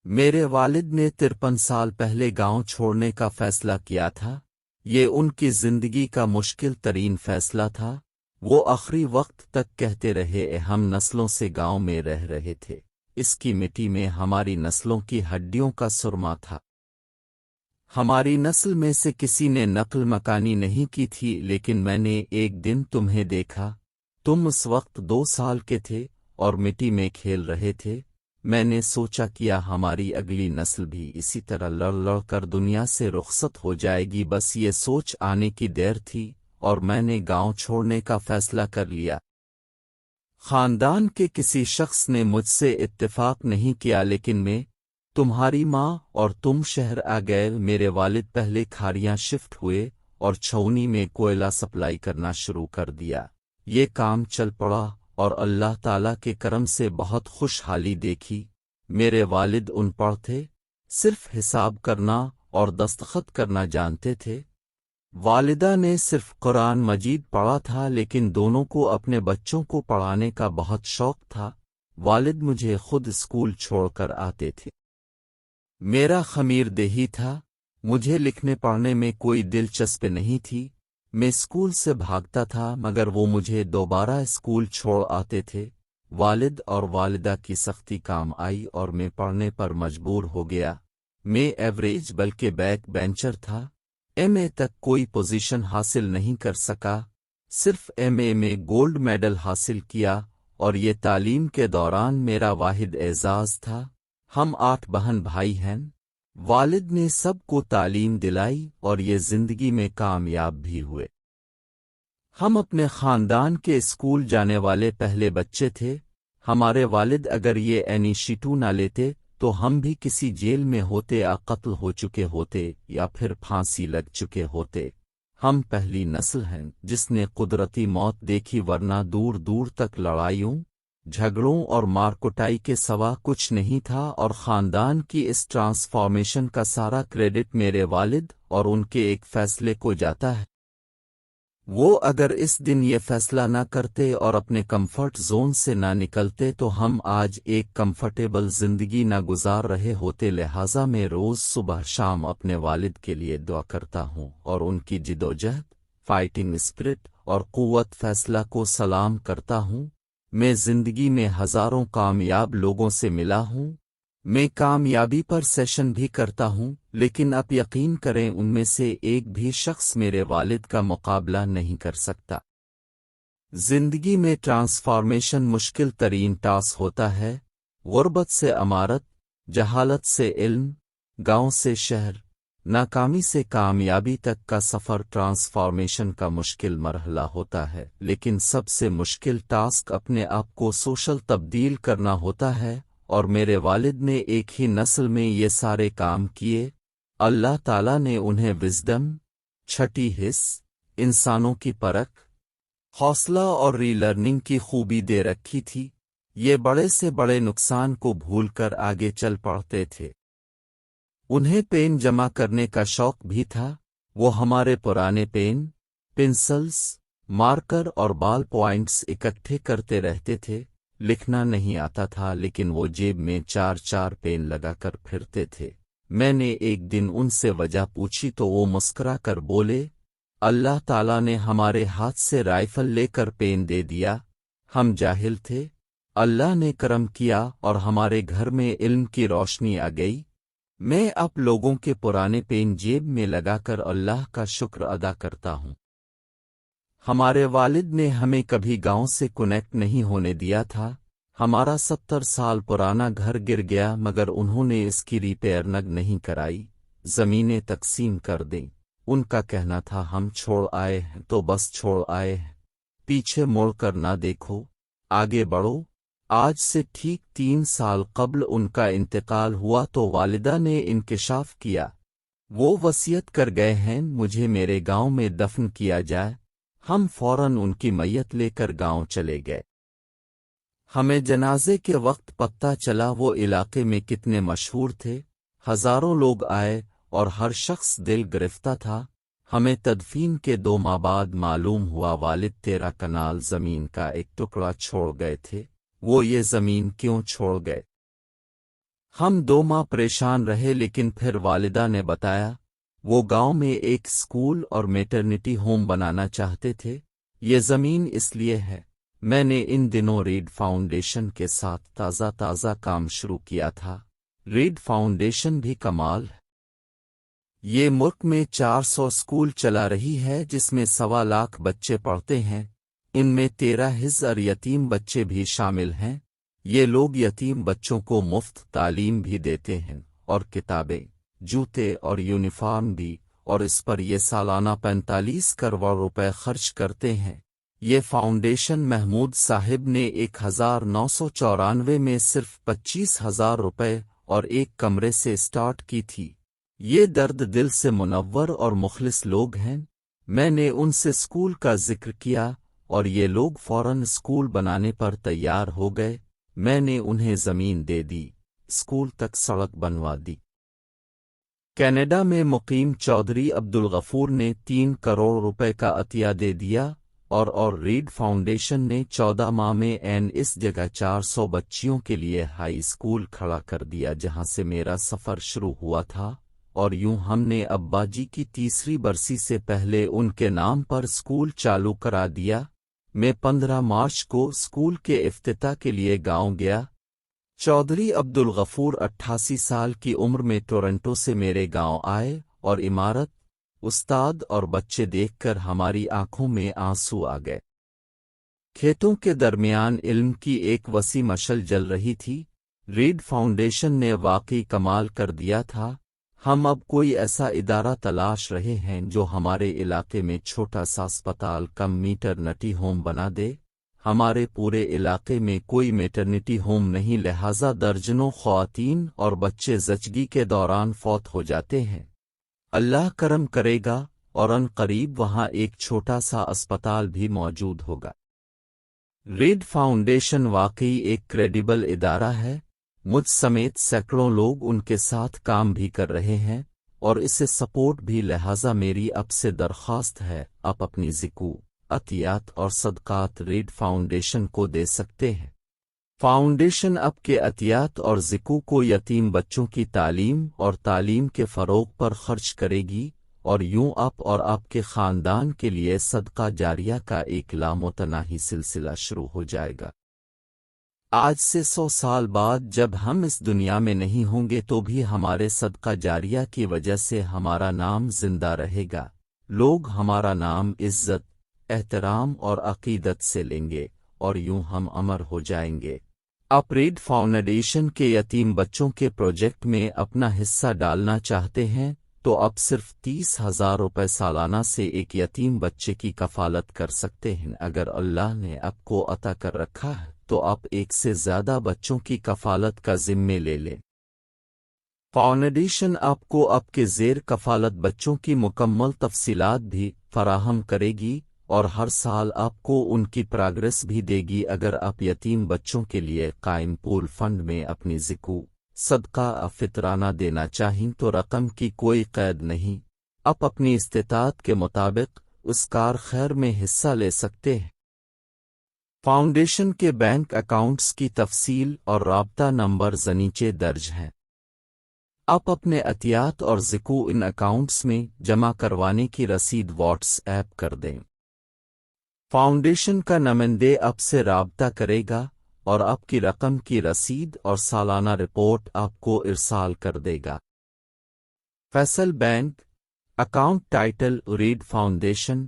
میرے والد نے 53 साल पहले गांव छोड़ने का फैसला किया था। ये उनकी जिंदगी का मुश्किल तरीन फैसला था। वो आखिरी वक्त तक कहते रहे हम नस्लों से गांव में रह रहे थे, इसकी मिट्टी में हमारी नस्लों की हड्डियों का सुरमा था। हमारी नस्ल में से किसी ने नकल मकानी नहीं की थी, लेकिन मैंने एक दिन तुम्हें देखा। तुम उस वक्त 2 साल के थे और मिट्टी में खेल रहे थे। मैंने सोचा किया हमारी अगली नस्ल भी इसी तरह लड़ लड़ कर दुनिया से रुखसत हो जाएगी। बस ये सोच आने की देर थी और मैंने गांव छोड़ने का फैसला कर लिया। खानदान के किसी शख्स ने मुझसे इत्तेफाक नहीं किया, लेकिन मैं, तुम्हारी माँ और तुम शहर आ गए। मेरे वालिद पहले खारियां शिफ्ट हुए और छौनी में कोयला सप्लाई करना शुरू कर दिया। ये काम चल पड़ा और अल्लाह ताला के करम से बहुत खुशहाली देखी। मेरे वालिद अनपढ़ थे, सिर्फ हिसाब करना और दस्तखत करना जानते थे। वालिदा ने सिर्फ कुरान मजीद पढ़ा था, लेकिन दोनों को अपने बच्चों को पढ़ाने का बहुत शौक था। वालिद मुझे खुद स्कूल छोड़कर आते थे। मेरा खमीर देही था, मुझे लिखने पढ़ने में कोई दिलचस्पी नहीं थी। मैं स्कूल से भागता था, मगर वो मुझे दोबारा स्कूल छोड़ आते थे। वालिद और वालिदा की सख्ती काम आई और मैं पढ़ने पर मजबूर हो गया। मैं एवरेज बल्कि बैक बेंचर था। एमए तक कोई पोजीशन हासिल नहीं कर सका, सिर्फ एमए में गोल्ड मेडल हासिल किया और ये तालीम के दौरान मेरा वाहिद एजाज था। हम 8 बहन भाई हैं। वालिद ने सबको तालीम दिलाई और ये जिंदगी में कामयाब भी हुए। हम अपने खानदान के स्कूल जाने वाले पहले बच्चे थे। हमारे वालिद अगर ये इनिशिएटिव ना लेते तो हम भी किसी जेल में होते या कत्ल हो चुके होते या फिर फांसी लग चुके होते। हम पहली नस्ल हैं जिसने कुदरती मौत देखी, वरना दूर दूर तक लड़ाइयों, झगड़ों और मारकुटाई के सिवा कुछ नहीं था। और खानदान की इस ट्रांसफॉर्मेशन का सारा क्रेडिट मेरे वालिद और उनके एक फैसले को जाता है। वो अगर इस दिन ये फैसला ना करते और अपने कंफर्ट जोन से ना निकलते तो हम आज एक कंफर्टेबल जिंदगी ना गुजार रहे होते। लिहाजा मैं रोज सुबह शाम अपने वालिद के लिए दुआ करता हूँ और उनकी जिदोजहद, फाइटिंग स्पिरिट और कुव्वत फैसला को सलाम करता हूँ। मैं जिंदगी में हजारों कामयाब लोगों से मिला हूँ। मैं कामयाबी पर सेशन भी करता हूँ, लेकिन आप यकीन करें उनमें से एक भी शख्स मेरे वालिद का मुकाबला नहीं कर सकता। जिंदगी में ट्रांसफॉर्मेशन मुश्किल तरीन टास्क होता है। गुर्बत से अमारत, जहालत से इल्म, गांव से शहर, नाकामी से कामयाबी तक का सफ़र ट्रांसफॉर्मेशन का मुश्किल मरहला होता है। लेकिन सबसे मुश्किल टास्क अपने आप को सोशल तब्दील करना होता है, और मेरे वालिद ने एक ही नस्ल में ये सारे काम किए। अल्लाह ताला ने उन्हें विज़डम, छठी हिस्स, इंसानों की परख, हौसला और रीलर्निंग की खूबी दे रखी थी। ये बड़े से बड़े नुकसान को भूलकर आगे चल पड़ते थे। उन्हें पेन जमा करने का शौक भी था। वो हमारे पुराने पेन, पेंसिल्स, मार्कर और बॉल पॉइंट्स इकट्ठे करते रहते थे। लिखना नहीं आता था, लेकिन वो जेब में 4-4 पेन लगाकर फिरते थे। मैंने एक दिन उनसे वजह पूछी तो वो मुस्कुरा कर बोले, अल्लाह ताला ने हमारे हाथ से राइफल लेकर पेन दे दिया। हम जाहिल थे, अल्लाह ने करम किया और हमारे घर में इल्म की रोशनी आ गई। मैं आप लोगों के पुराने पेन जेब में लगाकर अल्लाह का शुक्र अदा करता हूँ। हमारे वालिद ने हमें कभी गांव से कनेक्ट नहीं होने दिया था। हमारा 70 साल पुराना घर गिर गया, मगर उन्होंने इसकी रिपेयर नहीं कराई। जमीनें तकसीम कर दें। उनका कहना था हम छोड़ आए हैं तो बस छोड़ आए हैं, पीछे मुड़कर ना देखो, आगे बढ़ो। आज से ठीक 3 साल कब्ल उनका इंतकाल हुआ तो वालिदा ने इंकिशाफ किया। वो वसीयत कर गए हैं मुझे मेरे गांव में दफन किया जाए। हम फौरन उनकी मैयत लेकर गांव चले गए। हमें जनाजे के वक्त पता चला वो इलाके में कितने मशहूर थे। हजारों लोग आए और हर शख्स दिल गिरफ्ता था। हमें तदफीन के 2 माह बाद मालूम हुआ वालिद 13 कनाल जमीन का एक टुकड़ा छोड़ गए थे। वो ये जमीन क्यों छोड़ गए? ہم 2 ماہ پریشان رہے، لیکن پھر والدہ نے بتایا وہ گاؤں میں ایک اسکول اور میٹرنٹی ہوم بنانا چاہتے تھے۔ یہ زمین اس لیے ہے۔ میں نے ان دنوں ریڈ فاؤنڈیشن کے ساتھ تازہ کام شروع کیا تھا۔ ریڈ فاؤنڈیشن بھی کمال ہے۔ یہ ملک میں 400 اسکول چلا رہی ہے، جس میں 1.25 لاکھ بچے پڑھتے ہیں۔ ان میں 13,000 یتیم بچے بھی شامل ہیں۔ یہ لوگ یتیم بچوں کو مفت تعلیم بھی دیتے ہیں، اور کتابیں، جوتے اور یونیفارم بھی، اور اس پر یہ سالانہ 45 کروڑ روپے خرچ کرتے ہیں۔ یہ فاؤنڈیشن محمود صاحب نے 1994 میں صرف 25,000 روپے اور ایک کمرے سے سٹارٹ کی تھی۔ یہ درد دل سے منور اور مخلص لوگ ہیں۔ میں نے ان سے اسکول کا ذکر کیا اور یہ لوگ فوراً اسکول بنانے پر تیار ہو گئے۔ میں نے انہیں زمین دے دی، اسکول تک سڑک بنوا دی۔ کینیڈا میں مقیم چودھری عبدالغفور نے 3 کروڑ روپے کا عطیہ دے دیا، اور ریڈ فاؤنڈیشن نے 14 ماہ میں اس جگہ 400 بچیوں کے لیے ہائی اسکول کھڑا کر دیا، جہاں سے میرا سفر شروع ہوا تھا۔ اور یوں ہم نے ابا جی کی تیسری برسی سے پہلے ان کے نام پر اسکول چالو کرا دیا۔ میں 15 مارچ کو اسکول کے افتتاح کے لیے گاؤں گیا۔ چودھری عبدالغفور 88 سال کی عمر میں ٹورنٹو سے میرے گاؤں آئے، اور عمارت، استاد اور بچے دیکھ کر ہماری آنکھوں میں آنسو آ گئے۔ کھیتوں کے درمیان علم کی ایک وسیع مشعل جل رہی تھی۔ ریڈ فاؤنڈیشن نے واقعی کمال کر دیا تھا۔ ہم اب کوئی ایسا ادارہ تلاش رہے ہیں جو ہمارے علاقے میں چھوٹا سا اسپتال کم میٹرنٹی ہوم بنا دے۔ ہمارے پورے علاقے میں کوئی میٹرنٹی ہوم نہیں، لہذا درجنوں خواتین اور بچے زچگی کے دوران فوت ہو جاتے ہیں۔ اللہ کرم کرے گا اور ان قریب وہاں ایک چھوٹا سا اسپتال بھی موجود ہوگا۔ ریڈ فاؤنڈیشن واقعی ایک کریڈیبل ادارہ ہے۔ مجھ سمیت سینکڑوں لوگ ان کے ساتھ کام بھی کر رہے ہیں اور اسے سپورٹ بھی، لہٰذا میری اب سے درخواست ہے، آپ اپنی زکوٰۃ، عطیات اور صدقات ریڈ فاؤنڈیشن کو دے سکتے ہیں۔ فاؤنڈیشن اب کے عطیات اور زکوٰۃ کو یتیم بچوں کی تعلیم اور تعلیم کے فروغ پر خرچ کرے گی، اور یوں آپ اور آپ کے خاندان کے لیے صدقہ جاریہ کا ایک لامتناہی سلسلہ شروع ہو جائے گا۔ آج سے 100 سال بعد جب ہم اس دنیا میں نہیں ہوں گے تو بھی ہمارے صدقہ جاریہ کی وجہ سے ہمارا نام زندہ رہے گا۔ لوگ ہمارا نام عزت، احترام اور عقیدت سے لیں گے، اور یوں ہم امر ہو جائیں گے۔ آپ ریڈ فاؤنڈیشن کے یتیم بچوں کے پروجیکٹ میں اپنا حصہ ڈالنا چاہتے ہیں تو اب صرف 30,000 روپے سالانہ سے ایک یتیم بچے کی کفالت کر سکتے ہیں۔ اگر اللہ نے آپ کو عطا کر رکھا ہے تو آپ ایک سے زیادہ بچوں کی کفالت کا ذمہ لے لیں۔ فاؤنڈیشن آپ کو آپ کے زیر کفالت بچوں کی مکمل تفصیلات بھی فراہم کرے گی، اور ہر سال آپ کو ان کی پراگرس بھی دے گی۔ اگر آپ یتیم بچوں کے لیے قائم پول فنڈ میں اپنی زکوٰۃ، صدقہ فطرانہ دینا چاہیں تو رقم کی کوئی قید نہیں، آپ اپنی استطاعت کے مطابق اس کار خیر میں حصہ لے سکتے ہیں۔ فاؤنڈیشن کے بینک اکاؤنٹس کی تفصیل اور رابطہ نمبرز نیچے درج ہیں۔ آپ اپنے عطیات اور زکوٰۃ ان اکاؤنٹس میں جمع کروانے کی رسید واٹس ایپ کر دیں۔ فاؤنڈیشن کا نمائندے آپ سے رابطہ کرے گا اور آپ کی رقم کی رسید اور سالانہ رپورٹ آپ کو ارسال کر دے گا۔ Faisal bank, account title red foundation,